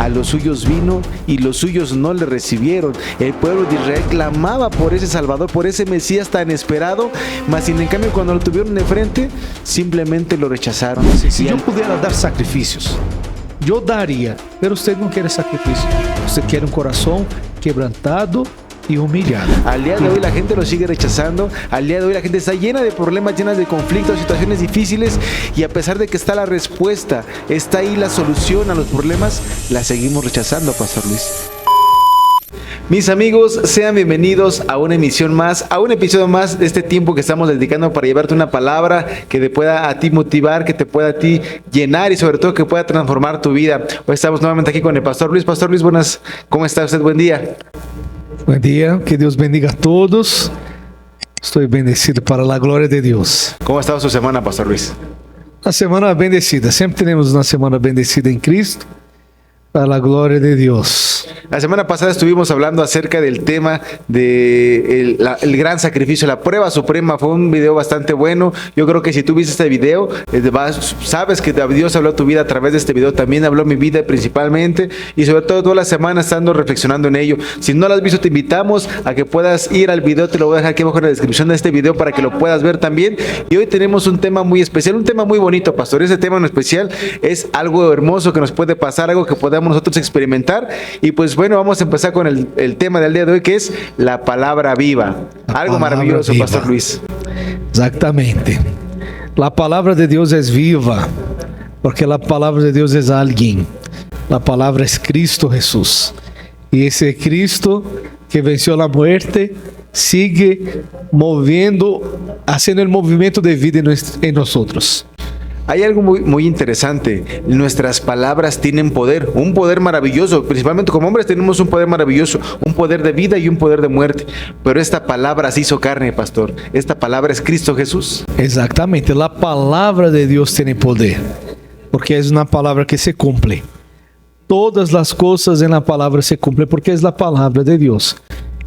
a los suyos vino y los suyos no le recibieron. El pueblo de Israel clamaba por ese Salvador, por ese Mesías tan esperado, mas sin en cambio cuando lo tuvieron de frente, simplemente lo rechazaron. Se yo pudiera dar sacrificios, yo daría, pero usted no quiere sacrificio. Usted quiere un corazón quebrantado y humillado. Al día de hoy la gente lo sigue rechazando. Al día de hoy la gente está llena de problemas, llena de conflictos, situaciones difíciles, y a pesar de que está la respuesta, está ahí la solución a los problemas, la seguimos rechazando, Pastor Luis. Mis amigos, sean bienvenidos a una emisión más, a un episodio más de este tiempo que estamos dedicando para llevarte una palabra que te pueda a ti motivar, que te pueda a ti llenar y sobre todo que pueda transformar tu vida. Hoy estamos nuevamente aquí con el Pastor Luis. Pastor Luis, buenas, ¿cómo está usted? Buen día. Buen día, que Dios bendiga a todos. Estoy bendecido para la gloria de Dios. ¿Cómo ha estado su semana, Pastor Luis? Una semana bendecida, siempre tenemos una semana bendecida en Cristo, para la gloria de Dios. La semana pasada estuvimos hablando acerca del tema de el gran sacrificio, la prueba suprema. Fue un video bastante bueno. Yo creo que si tú viste este video, sabes que Dios habló a tu vida a través de este video. También habló mi vida principalmente, y sobre todo toda la semana estando reflexionando en ello. Si no lo has visto, te invitamos a que puedas ir al video. Te lo voy a dejar aquí abajo en la descripción de este video para que lo puedas ver también. Y hoy tenemos un tema muy especial, un tema muy bonito, Pastor. Ese tema en especial es algo hermoso que nos puede pasar, algo que podamos nosotros experimentar. Y pues bueno, vamos a empezar con el tema del día de hoy, que es la palabra viva. Algo maravilloso, viva. Pastor Luis. Exactamente. La palabra de Dios es viva, porque la palabra de Dios es alguien. La palabra es Cristo Jesús. Y ese Cristo que venció la muerte sigue moviendo, haciendo el movimiento de vida en nosotros. Hay algo muy interesante. Nuestras palabras tienen poder, un poder maravilloso. Principalmente como hombres tenemos un poder maravilloso, un poder de vida y un poder de muerte. Pero esta palabra se hizo carne, Pastor. Esta palabra es Cristo Jesús. Exactamente, la palabra de Dios tiene poder, porque es una palabra que se cumple. Todas las cosas en la palabra se cumplen porque es la palabra de Dios.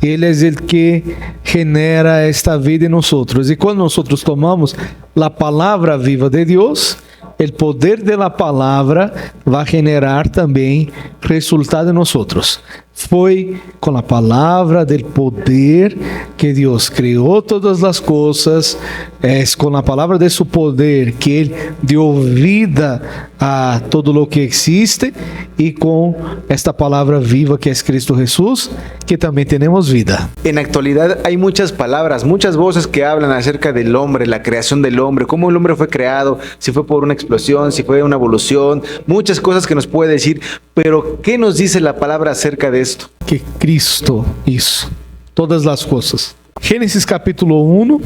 Él es el que genera esta vida en nosotros. Y cuando nosotros tomamos la palabra viva de Dios, el poder de la palabra va a generar también resultado en nosotros. Fue con la palabra del poder que Dios creó todas las cosas. Es con la palabra de su poder que Él dio vida a todo lo que existe, y con esta palabra viva que es Cristo Jesús, que también tenemos vida. En la actualidad hay muchas palabras, muchas voces que hablan acerca del hombre, la creación del hombre, cómo el hombre fue creado, si fue por una explosión, si fue una evolución, muchas cosas que nos puede decir. Pero ¿qué nos dice la palabra acerca de esto? Que Cristo hizo todas las cosas. Génesis capítulo 1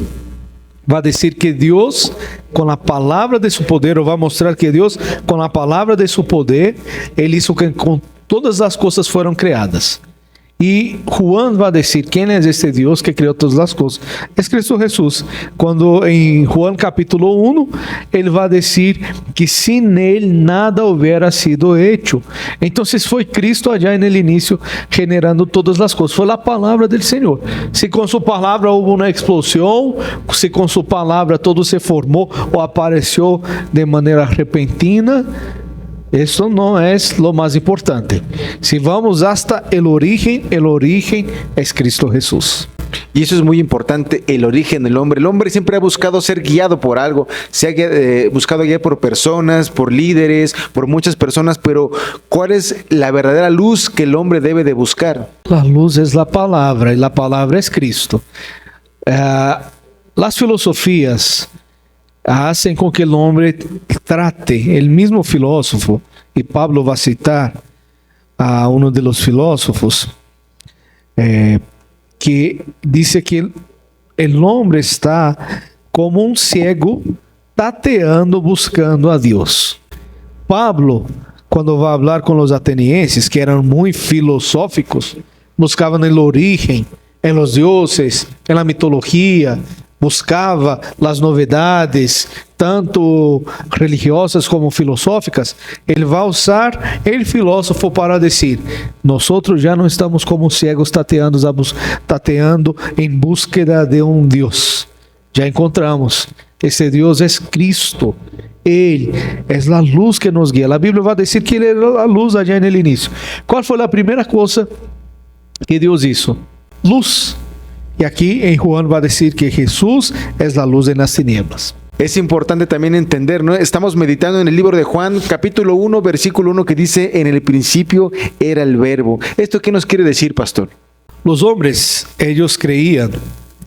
va a decir que Dios, con la palabra de su poder, o va a mostrar que Dios, con la palabra de su poder, Él hizo que con todas las cosas fueron creadas. Y Juan va a decir, ¿quién es este Dios que creó todas las cosas? Es Cristo Jesús. Cuando en Juan capítulo 1, Él va a decir que sin Él nada hubiera sido hecho. Entonces fue Cristo allá en el inicio generando todas las cosas. Fue la palabra del Señor. Si con su palabra hubo una explosión, si con su palabra todo se formó o apareció de manera repentina, eso no es lo más importante. Si vamos hasta el origen es Cristo Jesús. Y eso es muy importante, el origen del hombre. El hombre siempre ha buscado ser guiado por algo, se ha buscado guiar por personas, por líderes, por muchas personas, pero ¿cuál es la verdadera luz que el hombre debe de buscar? La luz es la palabra, y la palabra es Cristo. Las filosofías hacen con que el hombre trate, el mismo filósofo, y Pablo va a citar a uno de los filósofos, que dice que el hombre está como un ciego tateando, buscando a Dios. Pablo, cuando va a hablar con los atenienses, que eran muy filosóficos, buscaban el origen en los dioses, en la mitología, buscava as novidades, tanto religiosas como filosóficas. Ele vai usar el filósofo para dizer: nós já não estamos como cegos tateando em búsqueda de um Deus. Já encontramos. Esse Deus é Cristo. Ele é a luz que nos guia. A Bíblia vai dizer que Ele era a luz allá no início. Qual foi a primeira coisa que Deus hizo? Luz. E aqui em Juan vai dizer que Jesus é a luz nas tinieblas. Es importante también entender, ¿no? Estamos meditando en el libro de Juan, capítulo 1, versículo 1, que dice, en el principio era el verbo. ¿Esto qué nos quiere decir, pastor? Los hombres, ellos creían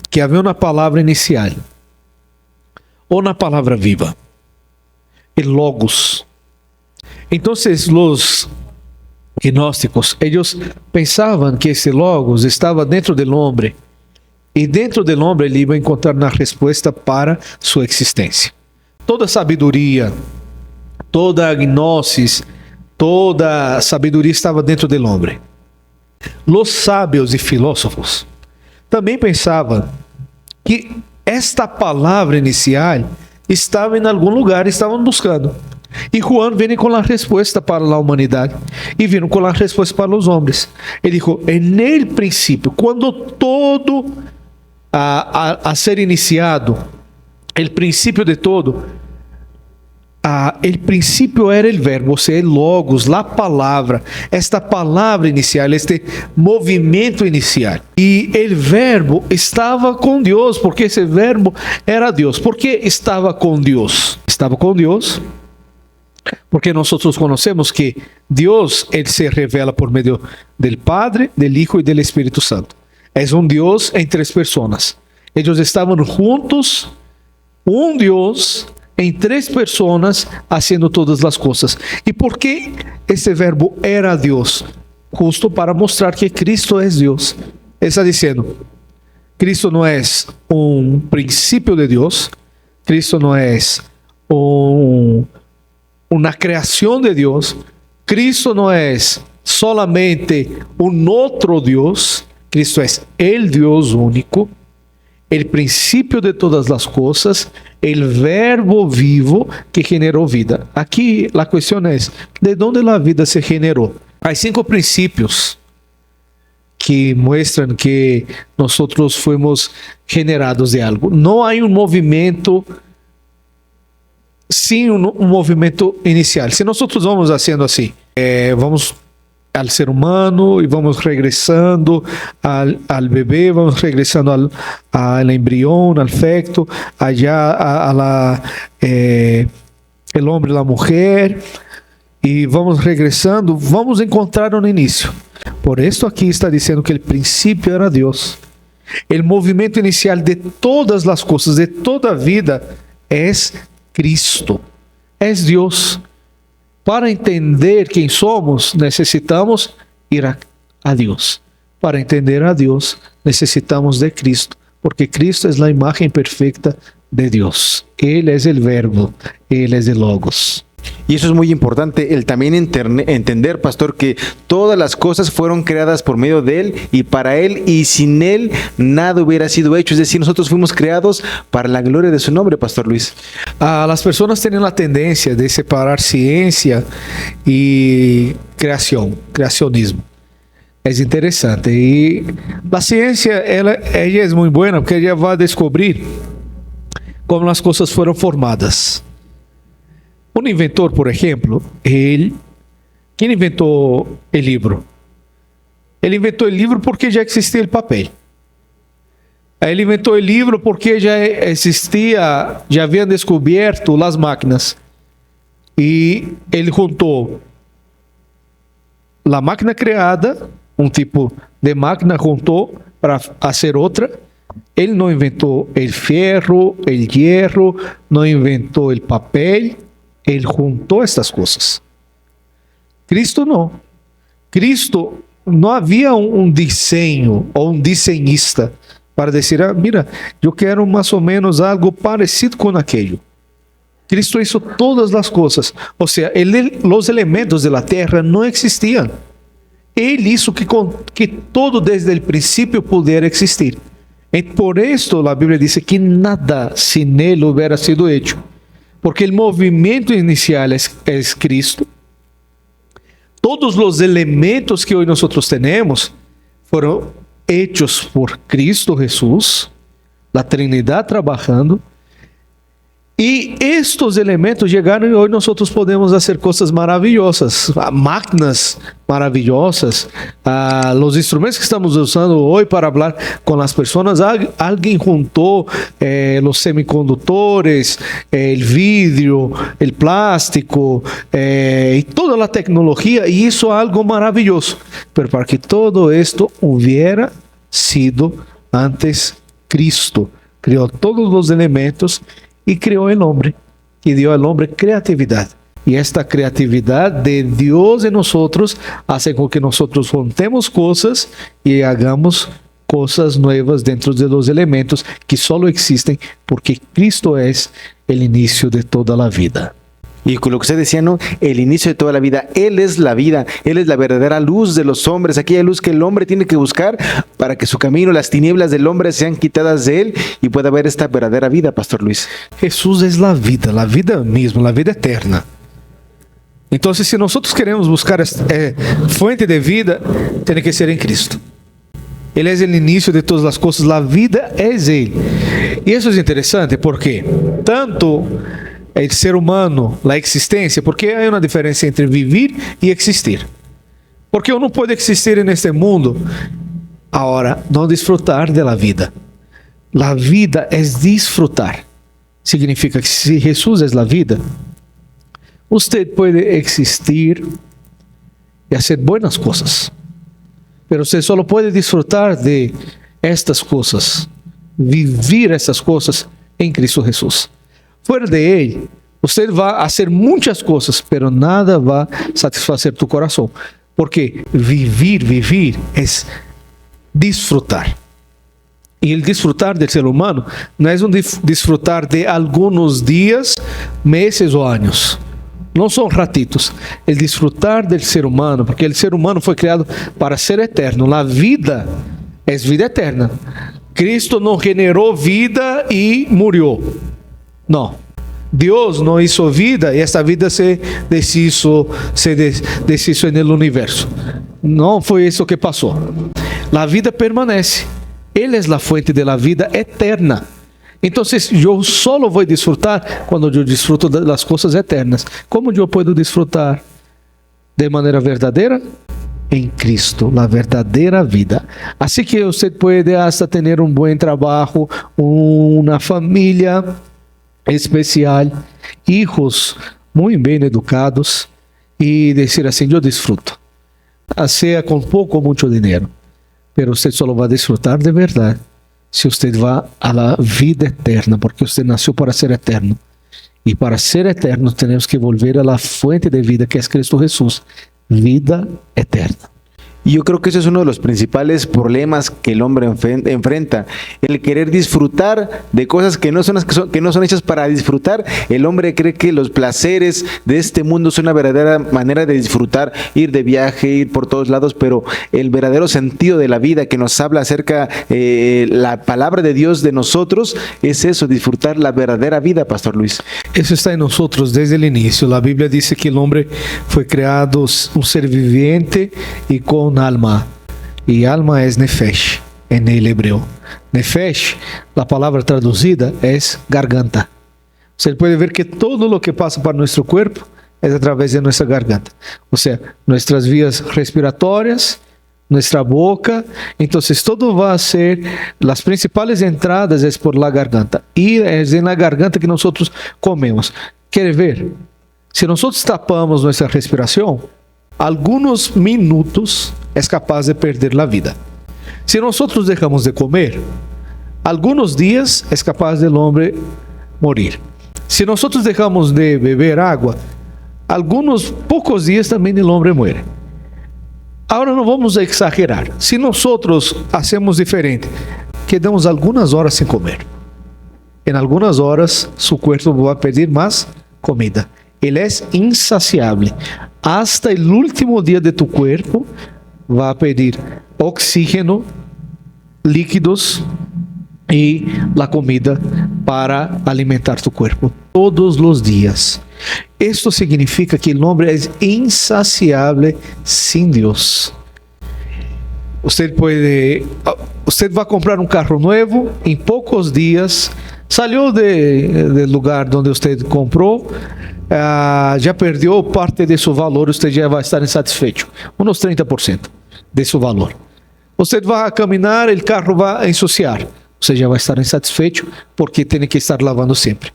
que había una palabra inicial, una palabra viva, el logos. Entonces los gnósticos, ellos pensaban que ese logos estaba dentro del hombre, e dentro do homem ele ia encontrar uma resposta para sua existência. Toda sabedoria, toda gnosis, toda sabedoria estava dentro do homem. Os sábios e filósofos também pensavam que esta palavra inicial estava em algum lugar, estavam buscando. E Juan vem com a resposta para a humanidade e vem com a resposta para os homens. Ele disse: "En princípio, quando todo a ser iniciado, o princípio de todo, o princípio era o verbo, ou seja, logos, a palavra, esta palavra inicial, este movimento inicial. E o verbo estava com Deus, porque esse verbo era Deus. Por que estava com Deus? Estava com Deus porque nós conhecemos que Deus ele se revela por meio do Padre, do Hijo e do Espírito Santo. É Deus em três pessoas. Eles estavam juntos, Deus em três pessoas, fazendo todas as coisas. E por que esse verbo era Deus? Justo para mostrar que Cristo é Deus. Ele está dizendo: Cristo não é princípio de Deus, Cristo não é uma criação de Deus, Cristo não é solamente outro Deus. Cristo é o Deus único, o princípio de todas as coisas, o verbo vivo que generou vida. Aqui a questão é: de onde a vida se generou? Há 5 princípios que mostram que nós fomos generados de algo. Não há movimento sem movimento inicial. Se nós vamos fazendo assim, vamos al ser humano e vamos regressando al bebê, vamos regressando al embrião, al feto, allá el homem e a mulher, e vamos regressando, vamos encontrar um início. Por isso aqui está dizendo que o princípio era Deus. O movimento inicial de todas as coisas, de toda a vida, é Cristo, é Deus. Para entender quem somos, necessitamos ir a Deus. Para entender a Deus, necessitamos de Cristo, porque Cristo é a imagem perfeita de Deus. Ele é o verbo, Ele é o logos. Y eso es muy importante, el también entender, pastor, que todas las cosas fueron creadas por medio de Él y para Él, y sin Él nada hubiera sido hecho. Es decir, nosotros fuimos creados para la gloria de su nombre, Pastor Luis. Las personas tienen la tendencia de separar ciencia y creacionismo. Es interesante. Y la ciencia, ella es muy buena porque ella va a descubrir cómo las cosas fueron formadas. Un inventor, por ejemplo, ¿quién inventó el libro? Él inventó el libro porque ya existía el papel. Él inventó el libro porque ya habían descubierto las máquinas. Y él juntó la máquina creada, un tipo de máquina juntó para hacer otra. Él no inventó el fierro, el hierro, no inventó el papel. Él juntó estas cosas. Cristo no. Cristo no había un diseño o un diseñista para decir, mira, yo quiero más o menos algo parecido con aquello. Cristo hizo todas las cosas. O sea, los elementos de la tierra no existían. Él hizo que todo desde el principio pudiera existir. Y por esto la Biblia dice que nada sin Él hubiera sido hecho. Porque el movimiento inicial es Cristo. Todos los elementos que hoy nosotros tenemos fueron hechos por Cristo Jesús, la Trinidad trabajando. Y estos elementos llegaron y hoy nosotros podemos hacer cosas maravillosas, máquinas maravillosas, los instrumentos que estamos usando hoy para hablar con las personas. Alguien juntó los semicondutores, el vidrio, el plástico y toda la tecnología y hizo algo maravilloso. Pero para que todo esto hubiera sido antes, Cristo creó todos los elementos y creó el hombre, y dio al hombre creatividad. Y esta creatividad de Dios en nosotros hace con que nosotros juntemos cosas y hagamos cosas nuevas dentro de los elementos que solo existen porque Cristo es el inicio de toda la vida. Y con lo que usted decía, ¿no? El inicio de toda la vida. Él es la vida. Él es la verdadera luz de los hombres. Aquella luz que el hombre tiene que buscar para que su camino, las tinieblas del hombre sean quitadas de él y pueda ver esta verdadera vida, Pastor Luis. Jesús es la vida misma, la vida eterna. Entonces, si nosotros queremos buscar fuente de vida, tiene que ser en Cristo. Él es el inicio de todas las cosas. La vida es Él. Y eso es interesante porque tanto el ser humano, la existencia, porque hay una diferencia entre vivir y existir. Porque uno puede existir en este mundo, ahora no disfrutar de la vida. La vida es disfrutar. Significa que si Jesús es la vida, usted puede existir y hacer buenas cosas, pero usted solo puede disfrutar de estas cosas, vivir estas cosas en Cristo Jesús. Fuera de Él, usted va a hacer muchas cosas, pero nada va a satisfacer tu corazón. Porque vivir es disfrutar. Y el disfrutar del ser humano no es un disfrutar de algunos días, meses o años. No son ratitos. El disfrutar del ser humano, porque el ser humano fue creado para ser eterno. La vida es vida eterna. Cristo no generó vida y murió. No, Dios no hizo vida y esta vida se deshizo en el universo. No fue eso que pasó. La vida permanece. Él es la fuente de la vida eterna. Entonces yo solo voy a disfrutar cuando yo disfruto de las cosas eternas. ¿Cómo yo puedo disfrutar de manera verdadera? En Cristo, la verdadera vida. Así que usted puede hasta tener un buen trabajo, una familia especial, hijos muy bien educados y decir así, yo disfruto, sea con poco o mucho dinero, pero usted solo va a disfrutar de verdad si usted va a la vida eterna, porque usted nació para ser eterno, y para ser eterno tenemos que volver a la fuente de vida que es Cristo Jesús, vida eterna. Y yo creo que ese es uno de los principales problemas que el hombre enfrenta, el querer disfrutar de cosas que no son hechas para disfrutar. El hombre cree que los placeres de este mundo son una verdadera manera de disfrutar, ir de viaje, ir por todos lados, pero el verdadero sentido de la vida que nos habla acerca la palabra de Dios de nosotros es eso, disfrutar la verdadera vida, Pastor Luis. Eso está en nosotros desde el inicio. La Biblia dice que el hombre fue creado un ser viviente y con alma, y alma es nefesh en el hebreo. Nefesh, la palabra traducida es garganta. Usted puede ver que todo lo que pasa para nuestro cuerpo es a través de nuestra garganta, o sea, nuestras vías respiratorias, nuestra boca. Entonces todo va a ser, las principales entradas es por la garganta, y es en la garganta que nosotros comemos. ¿Quiere ver? Si nosotros tapamos nuestra respiración, algunos minutos es capaz de perder la vida. Si nosotros dejamos de comer, algunos días es capaz del hombre morir. Si nosotros dejamos de beber agua, algunos pocos días también el hombre muere. Ahora no vamos a exagerar. Si nosotros hacemos diferente, quedamos algunas horas sin comer. En algunas horas su cuerpo va a pedir más comida. Él es insaciable. Hasta el último día de tu cuerpo va a pedir oxígeno, líquidos y la comida para alimentar tu cuerpo todos los días. Esto significa que el hombre es insaciable sin Dios. Usted va a comprar un carro nuevo, en pocos días Salió del lugar donde usted compró, ya perdió parte de su valor, usted ya va a estar insatisfecho, unos 30% de su valor. Usted va a caminar, el carro va a ensuciar, usted ya va a estar insatisfecho porque tiene que estar lavando siempre.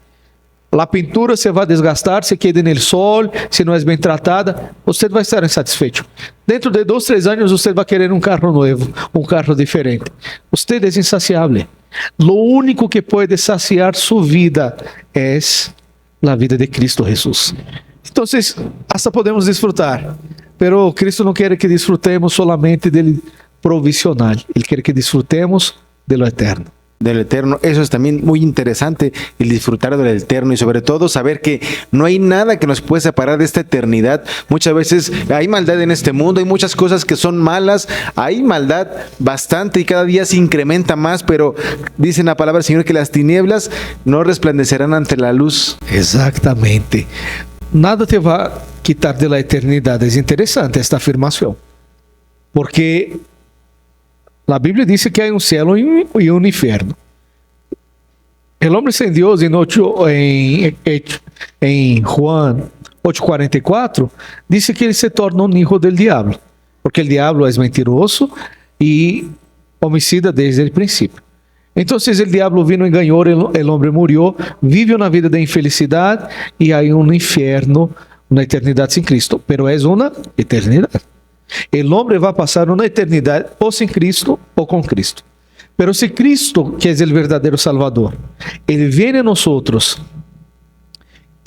La pintura se va a desgastar, se queda en el sol, si no es bien tratada, usted va a estar insatisfecho. Dentro de 2, 3 años usted va a querer un carro nuevo, un carro diferente. Usted es insaciable. Lo único que puede saciar su vida es la vida de Cristo Jesús. Entonces, hasta podemos disfrutar, pero Cristo no quiere que disfrutemos solamente del provisional, Él quiere que disfrutemos de lo eterno. Del eterno. Eso es también muy interesante, el disfrutar del eterno y sobre todo saber que no hay nada que nos pueda separar de esta eternidad. Muchas veces hay maldad en este mundo, hay muchas cosas que son malas, hay maldad bastante y cada día se incrementa más, pero dice la palabra del Señor que las tinieblas no resplandecerán ante la luz. Exactamente. Nada te va a quitar de la eternidad. Es interesante esta afirmación, porque la Biblia dice que hay un cielo y un infierno. El hombre sin Dios en Juan 8:44 dice que él se torna un hijo del diablo, porque el diablo es mentiroso y homicida desde el principio. Entonces el diablo vino, engañó, el hombre murió, vive una vida de infelicidad y hay un infierno, una eternidad sin Cristo, pero es una eternidad. El hombre va a pasar una eternidad o sin Cristo o con Cristo. Pero si Cristo, que es el verdadero Salvador, Él viene a nosotros,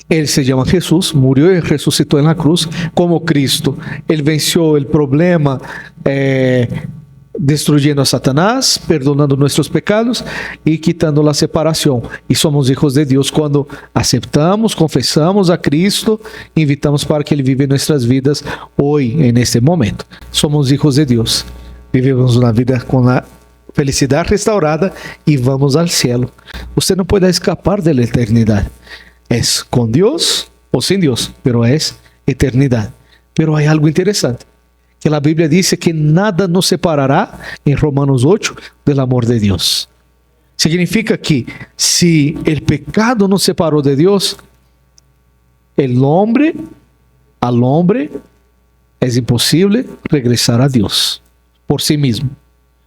Él se llama Jesús, murió y resucitó en la cruz como Cristo. Él venció el problema destruyendo a Satanás, perdonando nuestros pecados y quitando la separación. Y somos hijos de Dios cuando aceptamos, confesamos a Cristo, invitamos para que Él viva en nuestras vidas hoy, en este momento. Somos hijos de Dios. Vivimos una vida con la felicidad restaurada y vamos al cielo. Usted no puede escapar de la eternidad. Es con Dios o sin Dios, pero es eternidad. Pero hay algo interesante, que la Biblia dice que nada nos separará, en Romanos 8, del amor de Dios. Significa que si el pecado nos separó de Dios, al hombre es imposible regresar a Dios por sí mismo,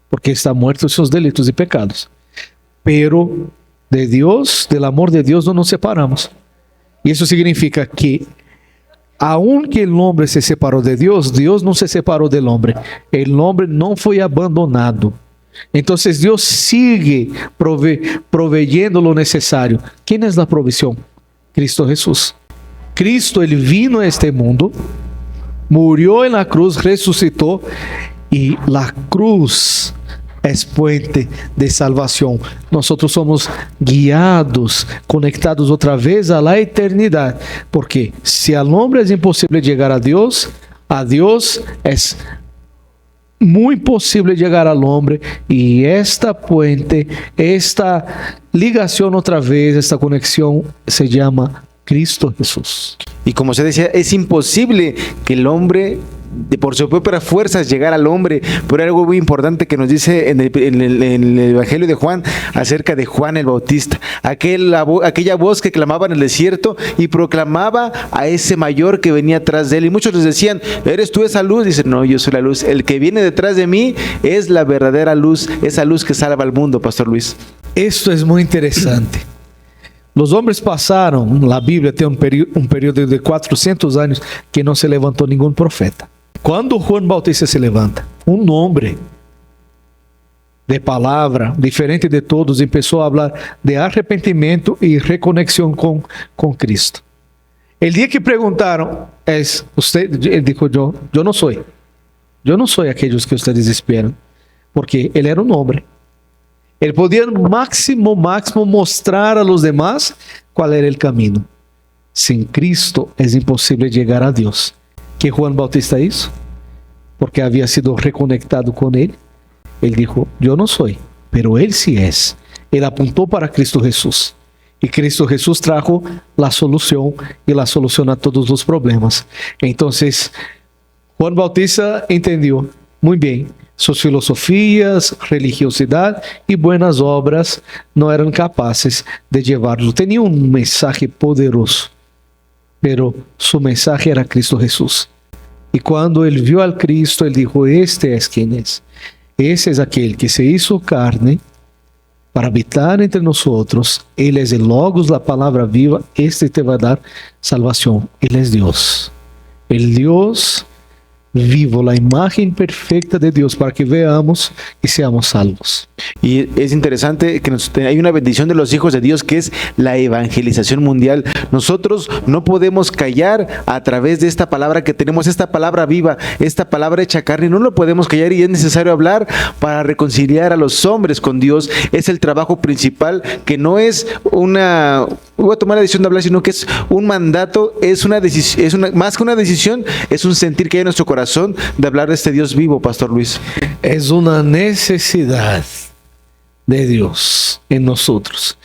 porque está muerto en sus delitos y pecados. Pero de Dios, del amor de Dios, no nos separamos. Y eso significa que aunque el hombre se separó de Dios, Dios no se separó del hombre. El hombre no fue abandonado. Entonces Dios sigue proveyendo lo necesario. ¿Quién es la provisión? Cristo Jesús. Cristo, Él vino a este mundo, murió en la cruz, resucitó, y la cruz es puente de salvación. Nosotros somos guiados, conectados otra vez a la eternidad, porque si al hombre es imposible llegar a Dios es muy posible llegar al hombre, y esta puente, esta ligación otra vez, esta conexión se llama Cristo Jesús. Y como se decía, es imposible que el hombre por sus propias fuerzas llegar al hombre, pero hay algo muy importante que nos dice en el Evangelio de Juan acerca de Juan el Bautista, aquella voz que clamaba en el desierto y proclamaba a ese mayor que venía atrás de él, y muchos les decían: ¿eres tú esa luz? Dicen: no, yo soy la luz, el que viene detrás de mí es la verdadera luz, esa luz que salva al mundo, Pastor Luis. Esto es muy interesante. Los hombres pasaron, la Biblia tiene un periodo de 400 años que no se levantó ningún profeta. Cuando Juan Bautista se levanta, un hombre de palabra, diferente de todos, empezó a hablar de arrepentimiento y reconexión con Cristo. El día que preguntaron, ¿es usted? Él dijo: yo no soy aquellos que ustedes esperan, porque él era un hombre. Él podía máximo mostrar a los demás cuál era el camino. Sin Cristo es imposible llegar a Dios. ¿Qué Juan Bautista hizo? Porque había sido reconectado con él. Él dijo: yo no soy, pero él sí es. Él apuntó para Cristo Jesús. Y Cristo Jesús trajo la solución, y la solución a todos los problemas. Entonces, Juan Bautista entendió: muy bien, Sus filosofías, religiosidad y buenas obras no eran capaces de llevarlo. Tenía un mensaje poderoso, pero su mensaje era Cristo Jesús. Y cuando él vio al Cristo, él dijo, este es quien es. Ese es aquel que se hizo carne para habitar entre nosotros. Él es el Logos, la palabra viva. Este te va a dar salvación. Él es Dios. El Dios vivo, la imagen perfecta de Dios, para que veamos y seamos salvos. Y es interesante que hay una bendición de los hijos de Dios, que es la evangelización mundial. Nosotros no podemos callar a través de esta palabra que tenemos, esta palabra viva, esta palabra hecha carne. No lo podemos callar, y es necesario hablar para reconciliar a los hombres con Dios. Es el trabajo principal, que no es una... Voy a tomar la decisión de hablar, sino que es un mandato, es una decisión, más que una decisión, es un sentir que hay en nuestro corazón de hablar de este Dios vivo, Pastor Luis. Es una necesidad de Dios en nosotros.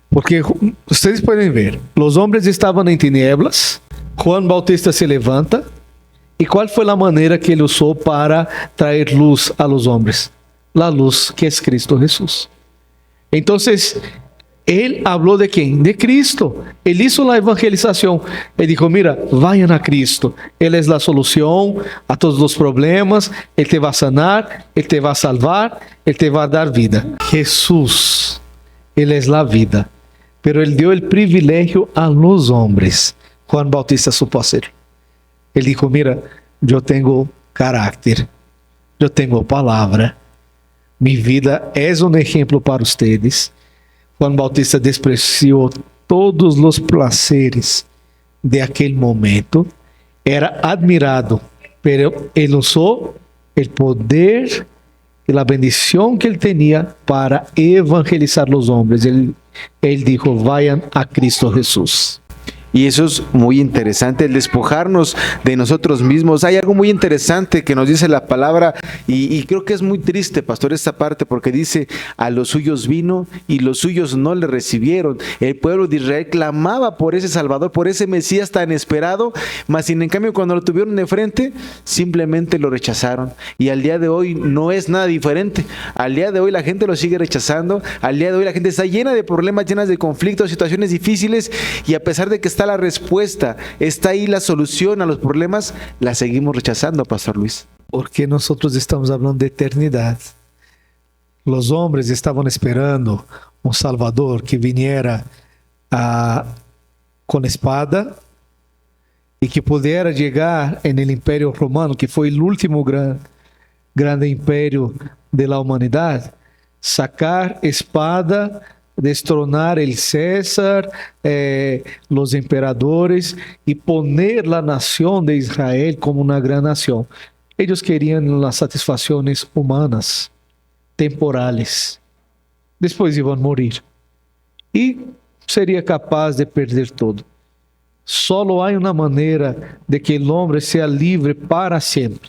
Porque ustedes pueden ver, los hombres estaban en tinieblas, Juan Bautista se levanta, ¿y cuál fue la manera que él usó para traer luz a los hombres? La luz que es Cristo Jesús. Entonces, él habló de quién? De Cristo. Él hizo la evangelización. Él dijo, mira, vayan a Cristo. Él es la solución a todos los problemas. Él te va a sanar, Él te va a salvar, Él te va a dar vida. Jesús, Él es la vida. Pero Él dio el privilegio a los hombres. Juan Bautista supo hacerlo. Él dijo, mira, yo tengo carácter, yo tengo palabra. Mi vida es un ejemplo para ustedes. Juan Bautista despreciou todos os placeres de aquele momento, era admirado, pero ele usou o poder e a bendição que ele tinha para evangelizar os homens. Ele dijo, vayan a Cristo Jesús. Y eso es muy interesante, el despojarnos de nosotros mismos. Hay algo muy interesante que nos dice la palabra, y creo que es muy triste, pastor, esta parte, porque dice, a los suyos vino y los suyos no le recibieron. El pueblo de Israel clamaba por ese Salvador, por ese Mesías tan esperado, mas sin en cambio cuando lo tuvieron de frente, simplemente lo rechazaron. Y al día de hoy no es nada diferente. Al día de hoy la gente lo sigue rechazando. Al día de hoy la gente está llena de problemas, llenas de conflictos, situaciones difíciles, y a pesar de que está la respuesta, está ahí la solución a los problemas, la seguimos rechazando, Pastor Luis. Porque nosotros estamos hablando de eternidad. Los hombres estaban esperando un Salvador que viniera con espada y que pudiera llegar en el Imperio Romano, que fue el último grande imperio de la humanidad, sacar espada, destronar el César, los emperadores, y poner la nación de Israel como una gran nación. Ellos querían las satisfacciones humanas, temporales. Después iban a morir. Y sería capaz de perder todo. Solo hay una manera de que el hombre sea libre para siempre.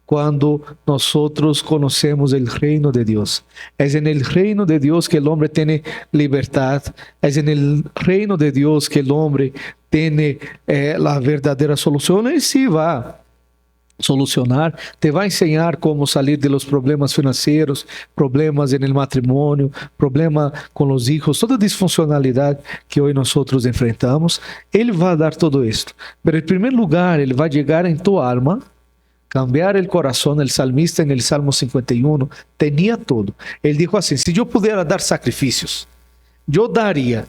Cuando nosotros conocemos el reino de Dios. Es en el reino de Dios que el hombre tiene libertad. Es en el reino de Dios que el hombre tiene la verdadera solución. Él sí va a solucionar, te va a enseñar cómo salir de los problemas financieros, problemas en el matrimonio, problema con los hijos, toda disfuncionalidad que hoy nosotros enfrentamos. Él va a dar todo esto. Pero en primer lugar, Él va a llegar en tu alma, cambiar el corazón. El salmista en el Salmo 51 tenía todo. Él dijo así, si yo pudiera dar sacrificios, yo daría.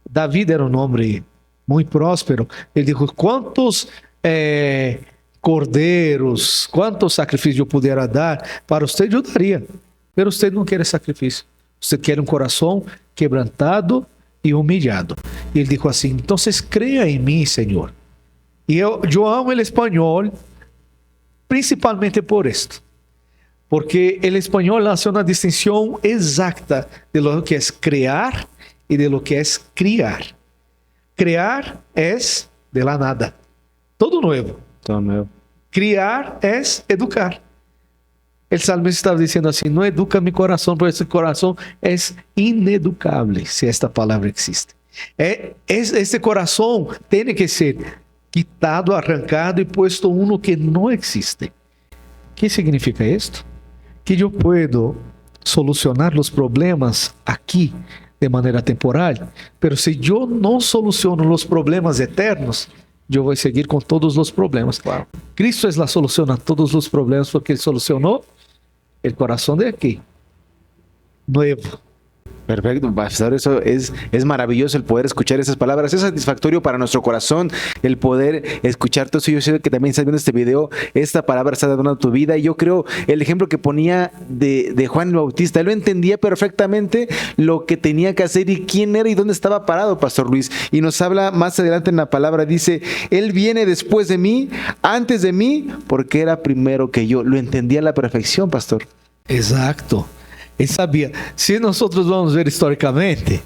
David era un hombre muy próspero. Él dijo, ¿cuántos corderos, cuántos sacrificios yo pudiera dar para usted? Yo daría. Pero usted no quiere sacrificio. Usted quiere un corazón quebrantado y humillado. Y él dijo así, entonces crea en mí, Señor. Y yo amo el español, principalmente por esto, porque el español hace una distinción exacta de lo que es crear y de lo que es criar. Crear es de la nada, todo nuevo. Todo nuevo. Criar es educar. El salmista estaba diciendo así, no educa mi corazón, porque ese corazón es ineducable, si esta palabra existe. Este corazón tiene que ser quitado, arrancado y puesto uno que no existe. ¿Qué significa esto? que yo puedo solucionar los problemas aquí de manera temporal, pero si yo no soluciono los problemas eternos, yo voy a seguir con todos los problemas. Wow. Cristo es la solución a todos los problemas porque Él solucionó el corazón de aquí, nuevo. Perfecto, pastor, eso es maravilloso el poder escuchar esas palabras, es satisfactorio para nuestro corazón el poder escuchar todo eso. Yo sé que también estás viendo este video, esta palabra está dando a tu vida, y yo creo el ejemplo que ponía de Juan el Bautista, él lo entendía perfectamente lo que tenía que hacer y quién era y dónde estaba parado, Pastor Luis, y nos habla más adelante en la palabra, dice, él viene después de mí, antes de mí, porque era primero que yo. Lo entendía a la perfección, pastor. Exacto. Él sabía. Si nosotros vamos ver históricamente,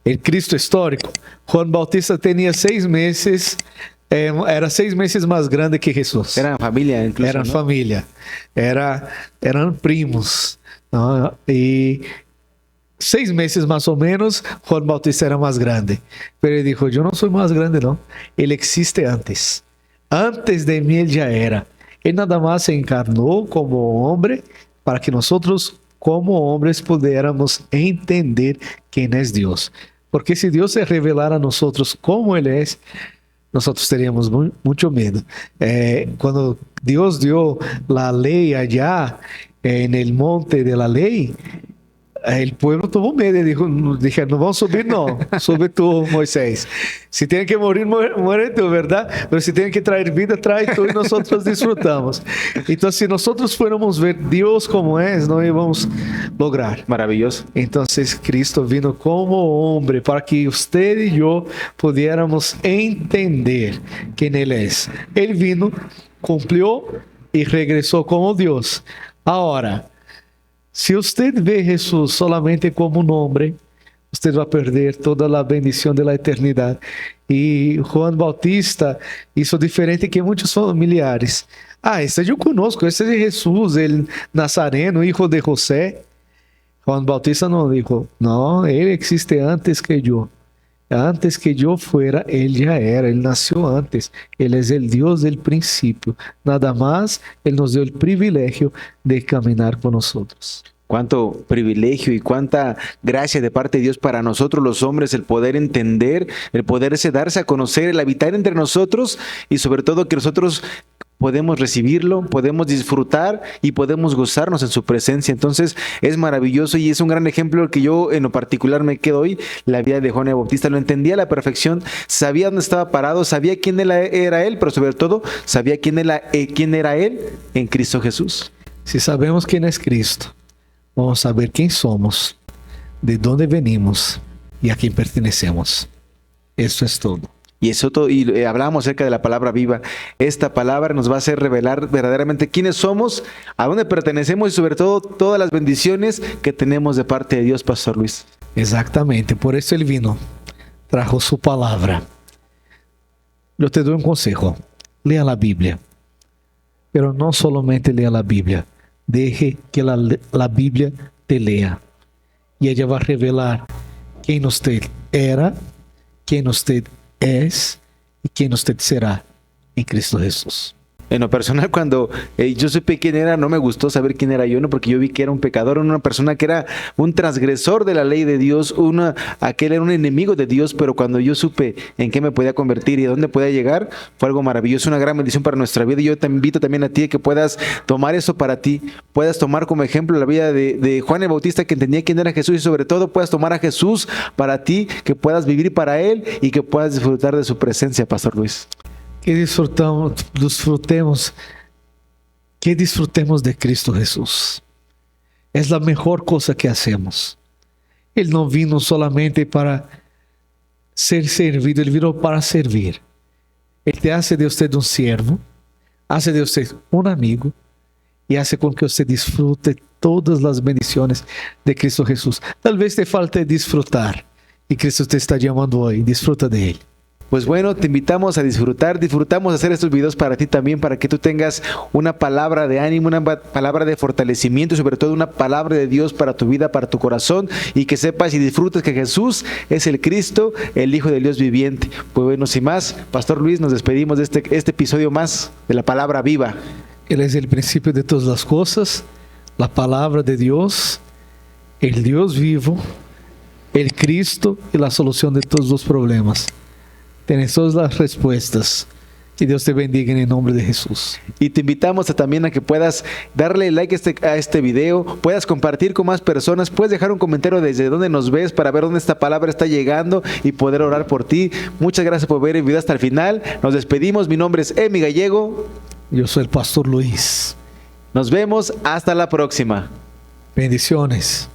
el Cristo histórico, Juan Bautista tenía 6 meses, era 6 meses más grande que Jesús. Eran familia incluso, Eran ¿no? familia, eran primos, ¿no? Y 6 meses más o menos, Juan Bautista era más grande. Pero él dijo, yo no soy más grande, no. Él existe antes. Antes de mí él ya era. Él nada más se encarnó como hombre para que nosotros como hombres pudiéramos entender quién es Dios. Porque si Dios se revelara a nosotros como Él es, nosotros teríamos mucho miedo. Cuando Dios dio la ley allá en el monte de la ley, el pueblo tuvo miedo y dijo, no vamos a subir, no, sube tú, Moisés. Si tienen que morir, muere tú, ¿verdad? Pero si tienen que traer vida, trae tú y nosotros disfrutamos. Entonces, si nosotros fuéramos ver Dios como es, no íbamos a lograr. Maravilloso. Entonces, Cristo vino como hombre para que usted y yo pudiéramos entender quién Él es. Él vino, cumplió y regresó como Dios. Ahora, si usted ve Jesús solamente como un hombre, usted va a perder toda la bendición de la eternidad. Y Juan Bautista hizo diferente que muchos familiares. Este yo conozco, este es Jesús, el Nazareno, hijo de José. Juan Bautista no dijo, no, él existe antes que yo. Antes que yo fuera, él ya era, él nació antes. Él es el Dios del principio. Nada más, él nos dio el privilegio de caminar con nosotros. Cuánto privilegio y cuánta gracia de parte de Dios para nosotros los hombres, el poder entender, el poderse darse a conocer, el habitar entre nosotros y sobre todo que nosotros podemos recibirlo, podemos disfrutar y podemos gozarnos en su presencia. Entonces es maravilloso y es un gran ejemplo que yo en lo particular me quedo hoy. La vida de Juan el Bautista lo entendía a la perfección, sabía dónde estaba parado, sabía quién era él, pero sobre todo sabía quién era él en Cristo Jesús. Si sabemos quién es Cristo, vamos a saber quién somos, de dónde venimos y a quién pertenecemos. Eso es todo. Y eso todo, y hablábamos acerca de la palabra viva. Esta palabra nos va a hacer revelar verdaderamente quiénes somos, a dónde pertenecemos y sobre todo todas las bendiciones que tenemos de parte de Dios, Pastor Luis. Exactamente, por eso Él vino, trajo su palabra. Yo te doy un consejo, lea la Biblia, pero no solamente lea la Biblia, deje que la Biblia te lea y ella va a revelar quién usted era, quién usted es y quién usted será en Cristo Jesús. En lo personal, cuando yo supe quién era, no me gustó saber quién era yo, ¿no? Porque yo vi que era un pecador, una persona que era un transgresor de la ley de Dios, aquel era un enemigo de Dios, pero cuando yo supe en qué me podía convertir y a dónde podía llegar, fue algo maravilloso, una gran bendición para nuestra vida. Y yo te invito también a ti a que puedas tomar eso para ti, puedas tomar como ejemplo la vida de Juan el Bautista, que entendía quién era Jesús, y sobre todo puedas tomar a Jesús para ti, que puedas vivir para Él y que puedas disfrutar de su presencia, Pastor Luis. Que disfrutemos de Cristo Jesús. Es la mejor cosa que hacemos. Él no vino solamente para ser servido, Él vino para servir. Él te hace de usted un siervo, hace de usted un amigo y hace con que usted disfrute todas las bendiciones de Cristo Jesús. Tal vez te falte disfrutar y Cristo te está llamando hoy. Disfruta de Él. Pues bueno, te invitamos a disfrutamos de hacer estos videos para ti también, para que tú tengas una palabra de ánimo, una palabra de fortalecimiento y sobre todo una palabra de Dios para tu vida, para tu corazón, y que sepas y disfrutes que Jesús es el Cristo, el Hijo del Dios viviente. Pues bueno, sin más, Pastor Luis, nos despedimos de este episodio más de la palabra viva. Él es el principio de todas las cosas, la palabra de Dios, el Dios vivo, el Cristo y la solución de todos los problemas. Tienes todas las respuestas. Que Dios te bendiga en el nombre de Jesús. Y te invitamos también a que puedas darle like a este video, puedas compartir con más personas, puedes dejar un comentario desde donde nos ves para ver dónde esta palabra está llegando y poder orar por ti. Muchas gracias por ver el video hasta el final. Nos despedimos. Mi nombre es Emi Gallego. Yo soy el pastor Luis. Nos vemos. Hasta la próxima. Bendiciones.